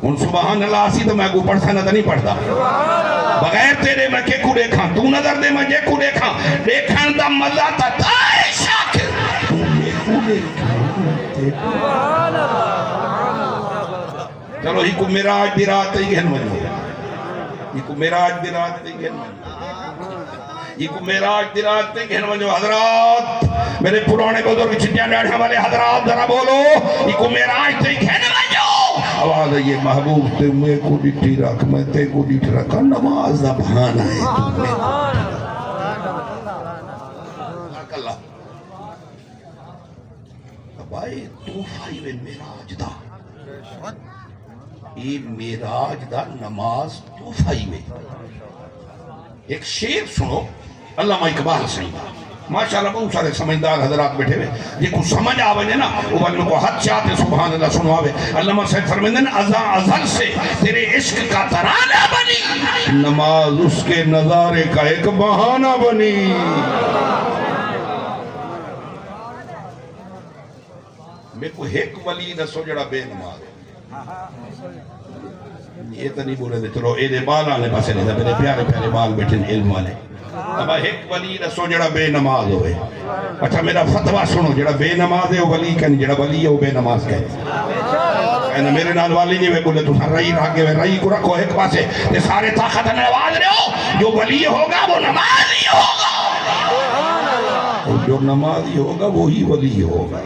ان سبحان اللہ سی تو میں کو پڑھ سکتا نہیں پڑھتا بغیر تیرے میں کے کو دیکھاں تو نظر دے میں جے کو دیکھاں دیکھان دا مزہ تا تائے شاکر تو میں کو دیکھاں چلو ہی کو میراج دی رات ہی گھن منو ہی کو میراج دی رات ہی گھن منو یہ کو میراج دی رات تے کہنے والے حضرات میرے پرانے بزرگ چھٹیاں ڈاڑھیں والے حضرات ذرا بولو یہ کو میراج تے کہنے والے آواز ہے یہ محبوب تے میں کو ڈٹھی رکھ میں تے کو ڈٹھی رکھا نماز دا بہانہ ہے اللہ بھائی توفائی میں میراج دا یہ میراج دا نماز توفائی میں ایک شعر سنو علامہ اقبال سے ماشاءاللہ بہت سارے سمجھدار حضرات بیٹھے ہوئے یہ کچھ سمجھ آوے نا وہ بلنے کو حد چاہتے سبحان اللہ سنو آوے علامہ صاحب فرمیندن ازل سے تیرے عشق کا ترانہ بنی نماز اس کے نظارے کا ایک بہانہ بنی میں کو ایک ولی دسو جڑا بے نماز یہ تو نہیں بولے دے چلو اے دے بال آنے پاسے نہیں تھا میرے پیارے پیارے بال بیٹھے علم والے اب ایک ولی رسو جڑا بے نماز ہوئے اچھا میرا فتوہ سنو جڑا بے نماز ہے وہ ولی کہنی جڑا ولی ہے وہ بے نماز کہنی میرے نال والی نہیں بولے تو رئی راگے ہوئے رئی کو رکھو ایک پاسے یہ سارے طاقت نواز رہے ہو جو ولی ہوگا وہ نمازی ہوگا جو نمازی ہوگا وہی ولی ہوگا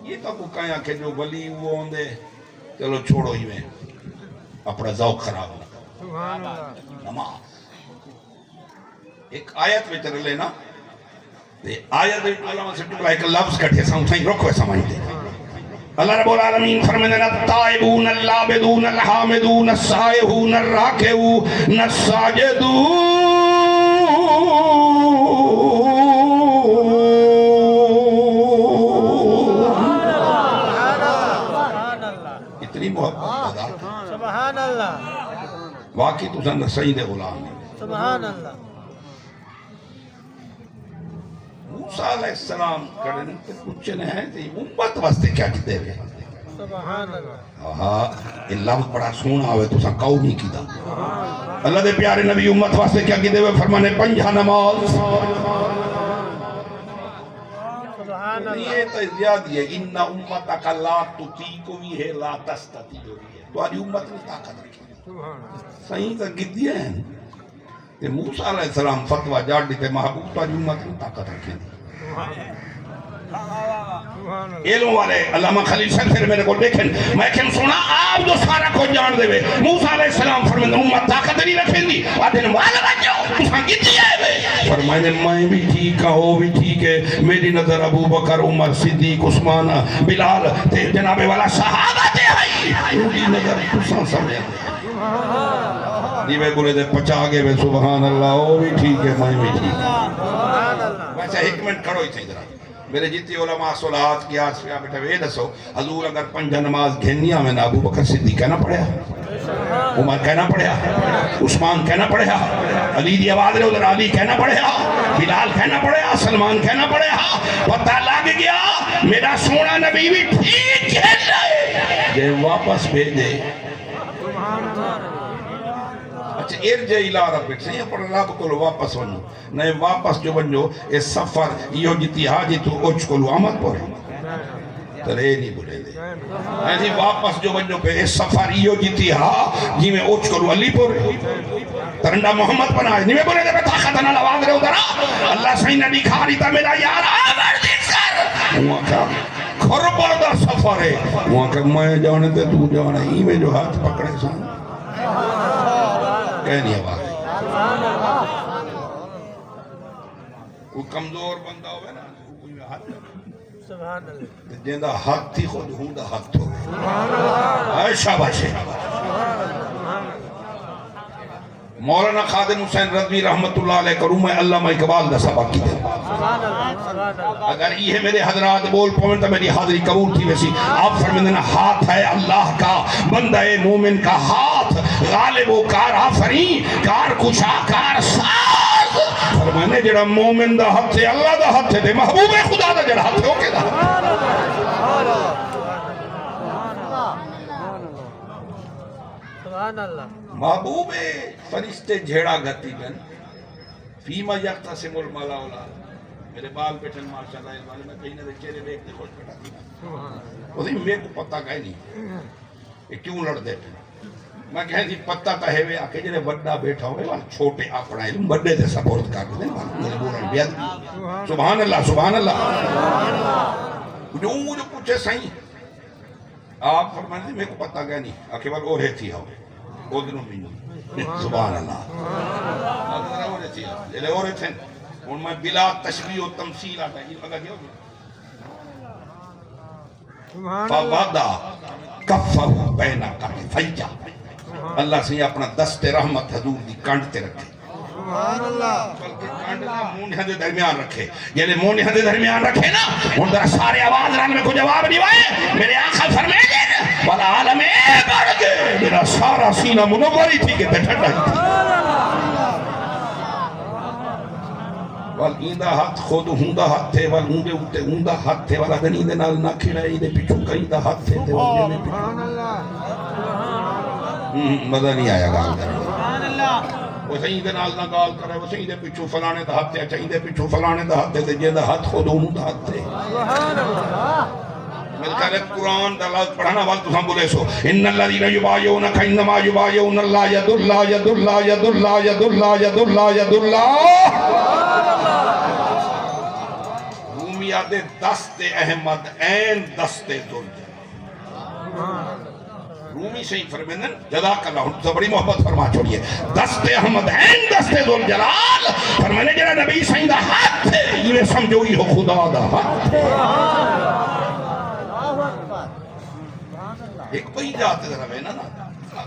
یہ تو کو کہاں کہ جو ولی وہ ہوندے چلو چھوڑو ہی میں اپنا ذوق خراب ہونا نماز ایک آیت میں چل لینا آیت میں علامہ سے ٹکڑا ایک لفظ کٹھے سمجھیں رکھو سمجھ دے اللہ رب العالمین فرمیندن التائبون اللابدون الحامدون السائحون الراکعون الساجدون سبحان اللہ واقعی تو سن سید غلام سبحان اللہ موسیٰ علیہ السلام کرنے تے پوچھنے ہیں کہ امت واسطے کیا کہتے ہوئے سبحان اللہ یہ لفظ بڑا سونا ہوئے تو سن قومی کی دا اللہ دے پیارے نبی امت واسطے کیا کہتے ہوئے فرمانے پنجہ نماز یہ تو زیادہ ہے ان امتک لا تطیقو بھی ہے لا تستطیقو بھی ہے تو آدھی امت نے طاقت رکھی صحیح تو گدیا ہیں کہ موسیٰ علیہ السلام فتوہ جاڑ دیتے محبوب تو آدھی امت نے طاقت رکھی علم والے علامہ خلیل صاحب پھر میرے کو دیکھیں میں کہن سنا آپ جو سارا کو جان دے وے موسیٰ علیہ السلام فرمائے امت طاقت نہیں رکھیں دی آدھے والا بچو تو سنگی دیا ہے وے فرمائے میں بھی ٹھیک ہو بھی ٹھیک ہے میری نظر ابو بکر عمر صدیق عثمان بلال تے جناب والا صحابہ تے آئی انہی نظر تساں سمجھے دیوے بولے دے پچا گے وے سبحان اللہ وہ بھی ٹھیک ہے میں بھی ٹھیک ہے ویسے ایک منٹ کھڑو ہی تھی ذرا میرے جیتی علماء صلحات کی آج پہ بیٹھے ہوئے دسو حضور اگر پنجہ نماز گھنیا میں ابو بکر صدیق کہنا پڑیا عمر کہنا پڑیا عثمان کہنا پڑیا علی دی آواز رہے ادھر علی کہنا پڑیا بلال کہنا پڑیا سلمان کہنا پڑیا پتہ لگ گیا میرا سونا نبی بھی ٹھیک کہہ رہے جے واپس بھیجے اچھا ارجع الى ربک سے یہ پر رب کو واپس ونو نئے واپس جو بنجو اس سفر یہ جتی حاجی تو اوچ کو آمد پر ترے نہیں بولے دے ایسی واپس جو بنجو پہ اس سفر یہ جتی جی میں اوچ کو علی پر ترنڈا محمد پر آئے نہیں میں بولے دے پہ طاقت نہ لواز رہے ادھرا اللہ صحیح نبی کھاری تا میرا یار آمر دیکھ کر وہاں کا خربر دا سفر ہے وہاں کہ میں جانے تے تو جانے ہی میں جو ہاتھ پکڑے سان کہنی آواز کوئی کمزور بندہ ہوئے نا کوئی ہاتھ سبحان اللہ جیندہ ہاتھ تھی خود ہوندا ہاتھ ہو شاباش مولانا خادم حسین رضوی رحمت اللہ علیہ کروں میں علامہ اقبال دا سبق کی دے اگر یہ میرے حضرات بول پوئن تو میری حاضری قبول تھی ویسی آپ فرمیندن ہاتھ ہے اللہ کا بندہ مومن کا ہاتھ غالب و کار آفرین کار کشا کار ساز فرمانے جڑا مومن دا ہاتھ ہے اللہ دا ہاتھ ہے محبوب خدا دا جڑا ہاتھ ہے اوکے دا سبحان اللہ محبوب فرشتے جھیڑا گتی گن فیما یقتسم الملاولا میرے بال بیٹھن ماشاءاللہ میں کہیں نہ چہرے دیکھتے خوش بیٹھا تھی وہ میرے کو پتہ کہیں نہیں یہ کیوں لڑ دیتے میں کہیں تھی پتہ تا ہے وے آکے جنہیں بڑا بیٹھا ہوئے وہاں چھوٹے اپنا علم بڑے دے سپورٹ کر دیں مجھے بولن بیاد سبحان اللہ سبحان اللہ جو مجھے پوچھے صحیح آپ فرمائیں تھی میرے کو پتہ کہیں نہیں آکے بار اوڑے تھی ہوئے وہ دنوں بھی سبحان اللہ آدھر اوڑے تھی جلے اوڑے تھے ان میں بلا تشبیح و تمثیل آتا ہے یہ لگا کیا ہوگی فَوَدَا کَفَّهُ بَيْنَ کَفَّیْجَا اللہ سے اپنا دست رحمت حضور دی کانڈتے رکھے سبحان اللہ بلکہ کانڈنا مونیاں دے درمیان رکھے یعنی مونیاں دے درمیان رکھے نا ان در سارے آواز رنگ میں کو جواب نہیں وائے میرے آقا فرمائے دے والا عالم بڑھ گئے میرا سارا سینہ منوری تھی کہ تے ٹھنڈا ہی تھی وال ایندہ ہاتھ خود ہوندہ ہاتھ تھے وال ہوندے ہوتے ہوندہ ہاتھ تھے والا گنی دے نال نہ کھڑا ایدے پیچھو کئیندہ ہاتھ تھے تے والے میں مزہ نہیں آیا گال کرنے وہ صحیح دے نال نہ گال کرے وہ صحیح دے پیچھو فلانے دا ہاتھ تھے چاہیے دے پیچھو فلانے دا ہاتھ تھے جے دا ہاتھ خود ہوندہ ہاتھ تھے میں کہہ رہے قرآن دا لفظ پڑھانا وال تو ہم بولے سو ان الذین یبایعونک انما یبایعون اللہ ید اللہ ید اللہ ید اللہ ید اللہ ید اللہ ید اللہ رومیہ دے دست احمد این دست دل رومی سے ہی فرمیدن جزاک اللہ ان سے بڑی محبت فرما چھوڑیے دست احمد این دست دل جلال فرمینے جنہ نبی سائن دا ہاتھ تھے یہ سمجھوئی ہو خدا دا ہاتھ تھے ایک بھئی جاتے ذرا میں نا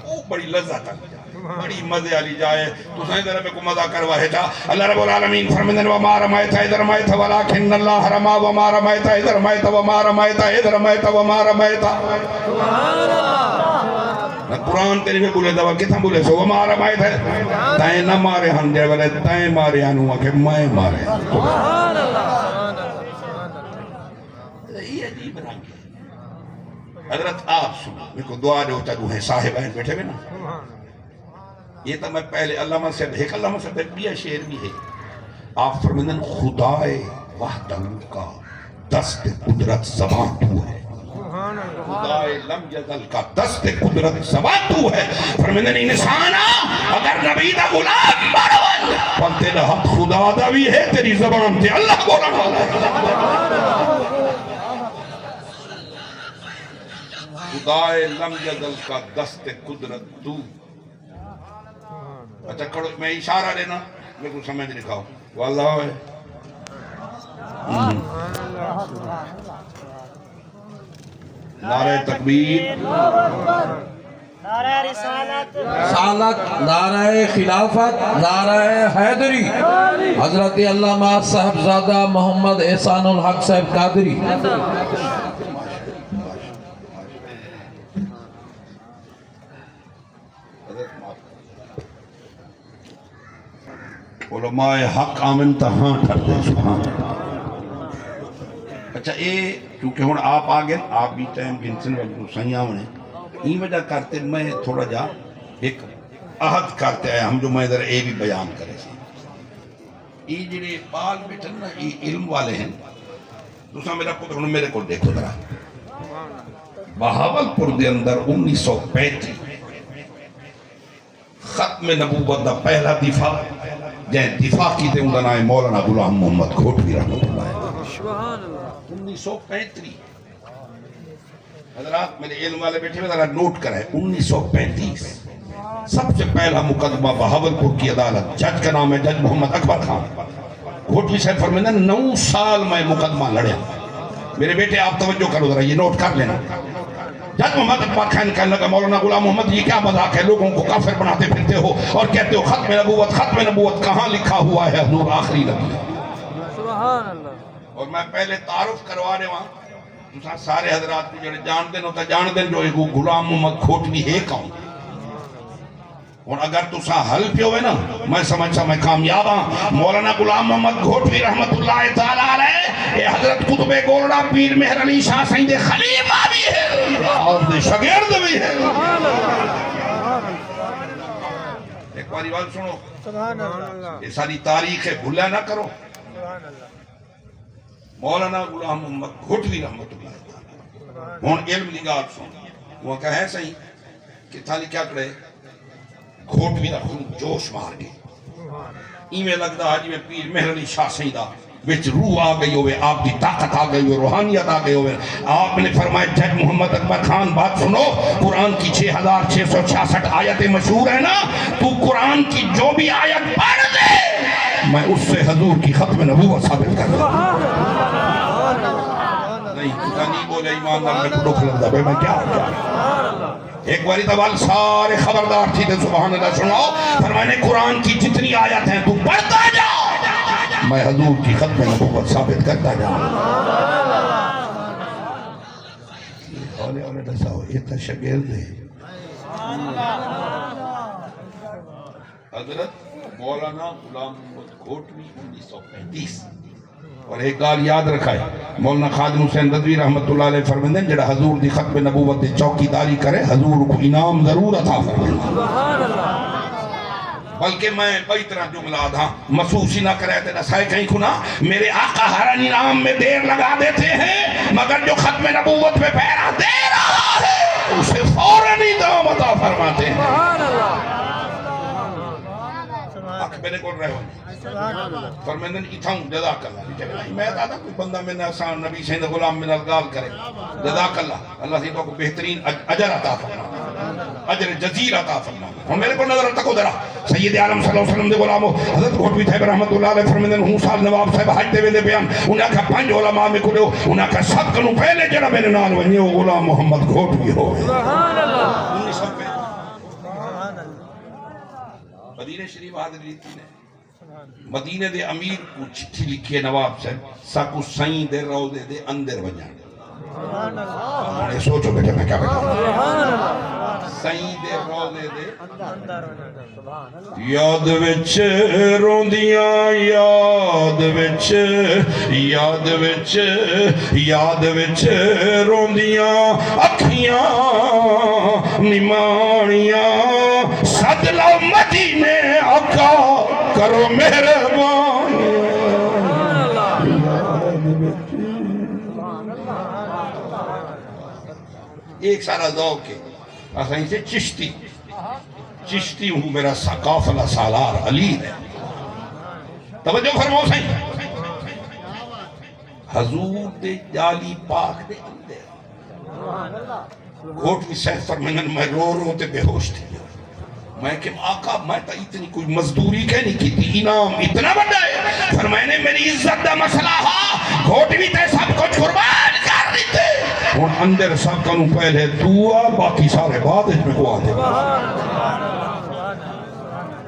وہ بڑی لذت بڑی مزے علی جائے تو سائیں ذرا میں کو مزہ کروا ہے جا اللہ رب العالمین فرمیدن وما رمائتا اذ رمائتا ولیکن اللہ رما وما رمائتا اذ رمائتا وما رمائتا اذ رمائتا وما رمائتا قرآن تیرے میں بولے دوا کتنا بولے سو وما رمائتا ہے تائیں نہ مارے ہم جائے والے تائیں مارے آنوں کہ میں مارے یہ عجیب رنگ ہے حضرت آپ سنو میرے کو دعا جو ہوتا ہے صاحبین بیٹھے ہوئے نا یہ تو میں پہلے علامہ سے ایک علامہ سے بیا شعر بھی ہے آپ فرمیدن خدائے وحدہ کا دست قدرت زبان تو ہے خدائے لم یزل کا دست قدرت زبان تو ہے فرمیدن انسانا اگر نبی دا غلام بڑھون پر تیرا حق خدا دا بھی ہے تیری زبان تے اللہ بولن والا ہے خدائے لم یزل کا دست قدرت تو اچھا کڑو میں اشارہ لینا میں کو سمجھ لکھاؤ واللہ ہے نعرہ تکبیر نعرہ رسالت نعرہ خلافت نعرہ حیدری حضرت علامہ صاحبزادہ محمد احسان الحق صاحب قادری علماء حق آمن تہاں ٹھر دے سبحان اچھا اے کیونکہ ہون آپ آگئے آپ بھی ٹائم گنسن وقت سنیا ہونے این وجہ کرتے میں تھوڑا جا ایک عہد کرتے آئے ہم جو میں ادھر اے بھی بیان کرے سے یہ جنہیں بال بیٹھن نا یہ علم والے ہیں دوسرا میرا پتر انہوں میرے کو دیکھو درہ بہاولپور دے اندر 1935 ختم نبوت دا پہلا دفاع جہاں دفاع کی تے اندھا نائے مولانا غلام محمد گھوٹوی رحمت اللہ 1935 حضرات میرے علم والے بیٹھے میں ذرا نوٹ کریں 1935 سب سے پہلا مقدمہ بہاولپور کی عدالت جج کا نام ہے جج محمد اکبر خان گھوٹوی صاحب فرمیدہ 9 سال میں مقدمہ لڑے میرے بیٹے آپ توجہ کرو ذرا یہ نوٹ کر لینا جج محمد اکبر خان کہنے لگا مولانا غلام محمد یہ کیا مذاق ہے لوگوں کو کافر بناتے پھرتے ہو اور کہتے ہو ختم نبوت کہاں لکھا ہوا ہے حضور آخری نبی سبحان اللہ اور میں پہلے تعارف کروانے وہاں سارے حضرات کو جڑے جان دیں ہوتا جان دیں جو ایک غلام محمد گھوٹوی ہے کون اور اگر تو سا حل پہ ہوئے نا میں سمجھتا میں کامیاب ہاں مولانا غلام محمد گھوٹوی رحمت اللہ تعالیٰ علیہ یہ حضرت قطب گولڑا پیر مہر علی شاہ سائیں دے خلیفہ بھی ہے اور دے شگرد بھی ہے ایک باری بات سنو، سبحان اللہ یہ ساری تاریخ بھولا نہ کرو. سبحان اللہ مولانا غلام محمد گھوٹوی رحمت اللہ تعالی ہوں علم دی گال سن وہ کہے صحیح کہ تھالی کیا کرے گھوٹوی دا خون جوش مار گئی ایویں لگدا ہے جویں پیر مہر علی شاہ سیدہ وچ روح آ گئی ہوئے، آپ کی طاقت آ گئی ہوئے، روحانیت آ گئی ہوئے. آپ نے فرمایا جج محمد اکبر خان بات سنو، قرآن کی 6666 آیتیں مشہور ہیں نا، تو قرآن کی جو بھی آیت پڑھ دے میں اس سے حضور کی ختم نبوت ثابت کر دوں. نہیں تو نہیں بولے ایماندار میں ٹوک لگتا بھائی میں کیا ایک باری دوال سارے خبردار تھی تھے سبحان اللہ سناؤ. فرمانے قرآن کی جتنی آیت ہیں تو پڑھتا جا میں حضور کی ختم نبوت ثابت کرتا جاؤں. اولے اولے دساؤ یہ تا شگرد ہے حضرت مولانا غلام محمد گھوٹوی 1935. اور ایک گال یاد رکھا ہے مولانا خادم حسین رضوی رحمت اللہ علیہ فرماندے ہیں جڑا حضور دی ختم نبوت دی چوکیداری کرے حضور کو انعام ضرور عطا فرمائے. بلکہ میں کئی طرح جملہ تھا محسوس ہی نہ کرے تھے نسائے کہیں کھنا میرے آقا ہر انعام میں دیر لگا دیتے ہیں مگر جو ختم نبوت پہ پہرا دے رہا ہے اسے فوراً ہی دام عطا فرماتے ہیں. آنکھ میرے کو رہے ہو فرمندن اتھاؤں جزاک اللہ میں دادا کوئی بندہ میں نے آسان نبی سید غلام من الگال کرے جزاک اللہ اللہ سے کو بہترین اجر عطا فرما اجر جزیر عطا فرما. اور میرے کو نظر تکو درہ سید عالم صلی اللہ علیہ وسلم دے غلامو حضرت گھوٹوی صاحب رحمت اللہ علیہ فرمندن ہوں سال نواب صاحب حج دے ویندے بیان انہاں کا 5 علماء میں کھڑے ہو انہاں کا سب کنو پہلے جڑا میرے نال ونجے وہ غلام محمد گھوٹوی ہو. سبحان اللہ. مدینہ شریف حاضر لیتی نے مدینہ دے امیر کو چٹھی لکھے نواب صاحب ساکو سائیں دے روزے دے اندر وجانے. انہوں نے سوچو بیٹے میں کیا بیٹا سائیں دے روزے دے یاد وچ روندیاں یاد وچ یاد وچ یاد وچ روندیاں اکھیاں نمانیاں سد لو مدینے آقا کرو مہربانی. ایک سارا ذوق ہے اسائیں سے چشتی چشتی ہوں میرا قافلہ سالار علی ہے. توجہ فرماؤ سائیں حضور دے جالی پاک دے اندر گھوٹوی صاحب فرمائن میں رو رو تے بے ہوش تھی میں کہ آقا میں تا اتنی کوئی مزدوری کہنی کی تھی انعام اتنا بڑا ہے فرمائنے میری عزت دا مسئلہ ہا گھوٹوی تے سب کچھ قربان کر رہی تھے اور اندر سب کنوں پہلے دعا باقی سارے بعد اس میں کو آتے.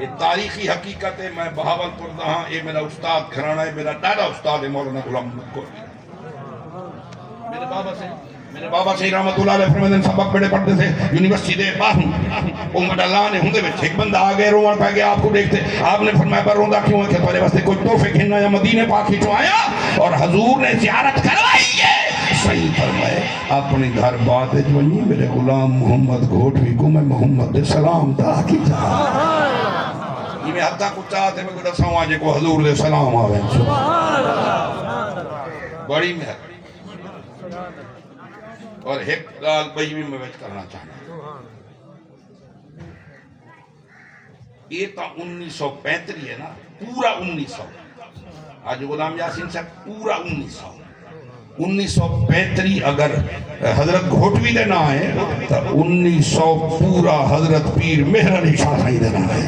یہ تاریخی حقیقت ہے. میں بہاول پور دہاں یہ میرا استاد گھرانہ ہے میرا دادا استاد ہے مولانا غلام محمد گھوٹوی. میرے بابا سے رحمت اللہ علیہ فرمائن سبق بڑے پڑھتے تھے یونیورسٹی دے باہم امت اللہ نے ہندے وچ ایک بندہ آگئے روان پہ گیا آپ کو دیکھتے آپ نے فرمایا پر روندہ کیوں ہے کہ تمہارے واسطے کوئی تحفے کھیلنا یا مدینے پاک ہی آیا اور حضور نے زیارت کروائی ہے. صحیح فرمائے اپنی گھر بات جوانی میرے غلام محمد گھوٹوی کو میں محمد دے سلام دا کی جا یہ میں حتیٰ کچھ چاہتے میں کوئی دساؤں آجے کو حضور دے سلام آویں بڑی مہر. اور ایک گال بجوی میں ویچ کرنا چاہنا یہ تا 1935 ہے نا پورا 1900 آج غلام یاسین صاحب پورا 1935 اگر حضرت گھوٹوی دے نہ ہے تا 1900 پورا حضرت پیر مہر علی شاہ صحیح دے نہ ہے.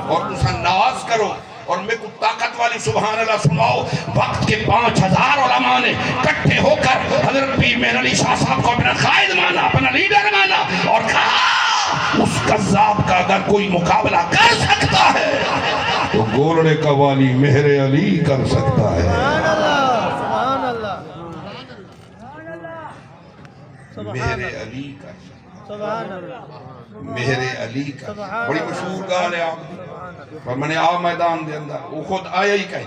اور تسا ناز کرو اور میں کو طاقت والی سبحان اللہ سناؤ وقت کے 5000 علماء نے کٹھے ہو کر حضرت پیر مہر علی شاہ صاحب کو اپنا قائد مانا اپنا لیڈر مانا اور کہا اس قذاب کا اگر کوئی مقابلہ کر سکتا ہے تو گولڑے کا والی مہر علی کر سکتا ہے. مہر علی کر سبحان اللہ مہر علی کا بڑی مشہور گال ہے آپ پر میں نے آ میدان دے اندر وہ خود آیا ہی کہیں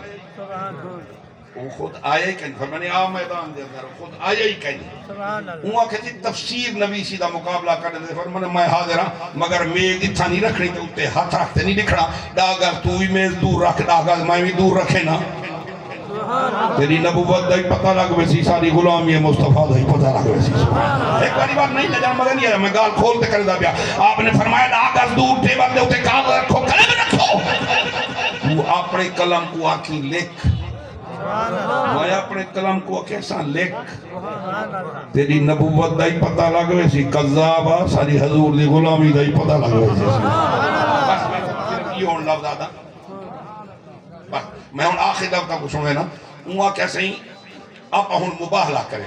وہ خود آیا ہی کہیں فرمانے آ میدان دے اندر خود آیا ہی کہیں سبحان اللہ وہاں کہتی تفسیر نبی سیدھا مقابلہ کرنے دے فرمانے میں حاضر ہاں مگر میز اتھا نہیں رکھنی تے اتے ہاتھ رکھتے نہیں لکھنا ڈاگر تو بھی میز دور رکھ ڈاگر میں بھی دور رکھے نا تیری نبوت دا ہی پتہ لگ ویسی ساری غلامی مصطفیٰ دا ہی پتہ لگ ویسی ایک باری بات نہیں لجا مگر نہیں ہے میں گال کھولتے کرے دا پیا آپ نے فرمایا ڈاگر دور ٹیبل دے اتے کاغذ رکھو قلم رکھو وہ اپنے قلم کو آکی لکھ میں اپنے قلم کو کیسا لکھ تیری نبوت دا ہی پتہ لگ ویسی قذابہ ساری حضور دی غلامی دا ہی پتہ لگ ویسی بس میں یہ ہون لفظ آدھا بس میں ہون آخر دفعہ کو سنے نا وہاں کیسے ہی آپ ہون مباہلہ کرے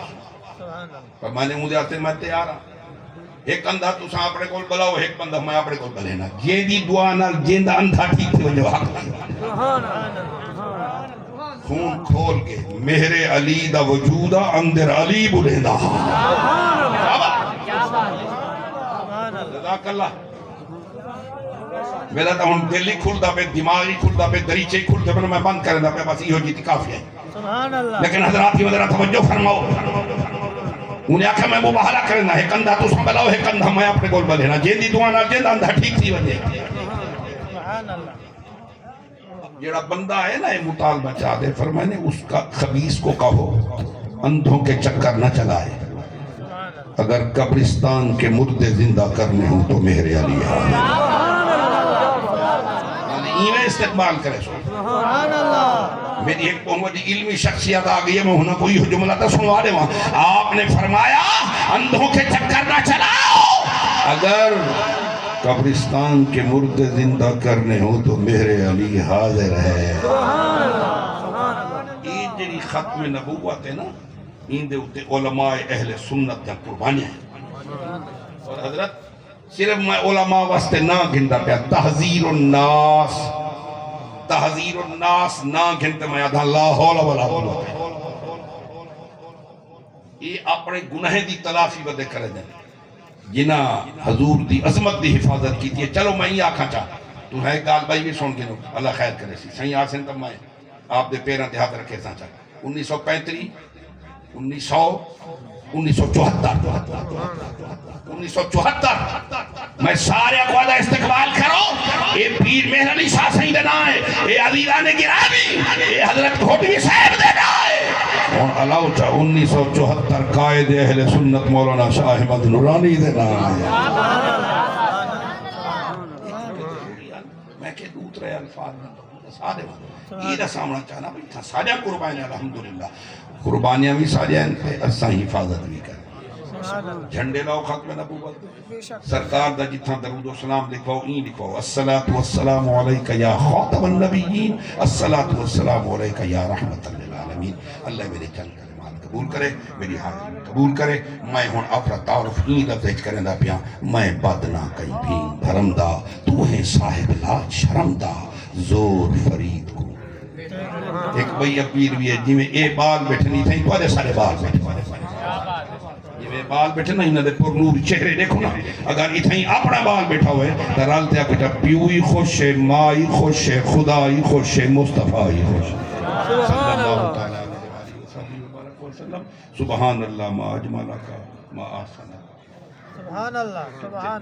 پر میں نے مجھے آتے میں تیار ہاں ایک اندھا تو ساں اپنے کول بلاؤ ایک بندہ میں اپنے کول بلے نا جیندی دعا نال جیندہ اندھا ٹھیک تھی وجہ حق خون کھول کے مہر علی دا وجودہ اندر علی بلیندہ جزاک اللہ میرا تا ہون دلی کھلتا پہ دماغی کھلتا پہ دریچے کھلتا پہ میں بند کرنا پہ بس یہ ہو جیتی کافی ہے لیکن حضرات کی مدرہ توجہ فرماؤ انہیں آکھا میں مباہلہ کرنا ہے کندھا تو سنبھلاؤ ہے کندھا میں اپنے گول بلینا جیندی دعانا جیندہ اندھا ٹھیک تھی وجہ جیڑا بندہ ہے نا یہ مطالبہ چاہ دے فرمانے اس کا خبیث کو کہو اندھوں کے چکر نہ چلائے اگر قبرستان کے مردے زندہ کرنے ہوں تو مہر علی ایویں استقبال کرے سو میری ایک بہت علمی شخصیت آگئی ہے میں ہونا کوئی جملہ تھا سنوا دے وہاں آپ نے فرمایا اندھوں کے چکر نہ چلاؤ اگر قبرستان کے مردے زندہ کرنے ہوں تو مہر علی حاضر ہے یہ جنی ختم نبوت ہے نا ان دے اتے علماء اہل سنت جن قربانیاں ہیں اور حضرت صرف میں علماء واسطے نہ گھنٹا پیا تحذیر الناس نہ گھنٹے میں آدھا لا حول ولا قوت یہ اپنے گناہ دی تلافی بدے کرے دیں جنا حضور دی عظمت دی حفاظت کی تھی چلو میں ہی آکھاں چاہ تو ہے گال بھائی بھی سن کے نو اللہ خیر کرے سی صحیح آسن تب میں آپ دے پیران دے ہاتھ رکھے ساں چاہ 1935 1974 میں سارے اقوادہ استقبال کرو اے پیر مہر علی شاہ سہی دینا ہے اے علیلان گرامی اے حضرت گھوٹوی صاحب دینا ہے اور علاوہ 1974 قائد اہل سنت مولانا شاہ احمد نورانی دینا ہے میں کہ دوت رہے الفاظ سارے یہ دا سامنا چاہنا بھئی تھا سارے قربانیاں الحمدللہ قربانیاں بھی سارے ہیں پہ اساں حفاظت بھی کریں جھنڈے لاؤ ختم نبوت سرکار دا جتھاں درود و سلام لکھواؤ این لکھواؤ الصلاة والسلام علیکہ یا خاتم النبیین الصلاة والسلام علیکہ یا رحمت للعالمین اللہ میرے چند کلمات قبول کرے میری حاضری قبول کرے میں ہون اپنا تعارف این لفظ کریں دا پیا میں بدنا کئی بھین بھرم دا تو ہے صاحب لاج شرم دا زور فرید کو ایک بھئی اپیر بھی ہے جی میں اے بال بیٹھنی تھیں تو آدھے سارے بال بیٹھنے یہ بال بیٹھے نا انہوں نے پر نور چہرے دیکھو نا اگر اتنی اپنا بال بیٹھا ہوئے درالتے آپ بیٹھا پیوئی خوش ہے مائی خوش ہے خدای خوش ہے مصطفی خوش ہے صلی اللہ تعالیٰ علیہ وسلم سبحان اللہ ما اجمالہ کا ما آسانہ سبحان اللہ سبحان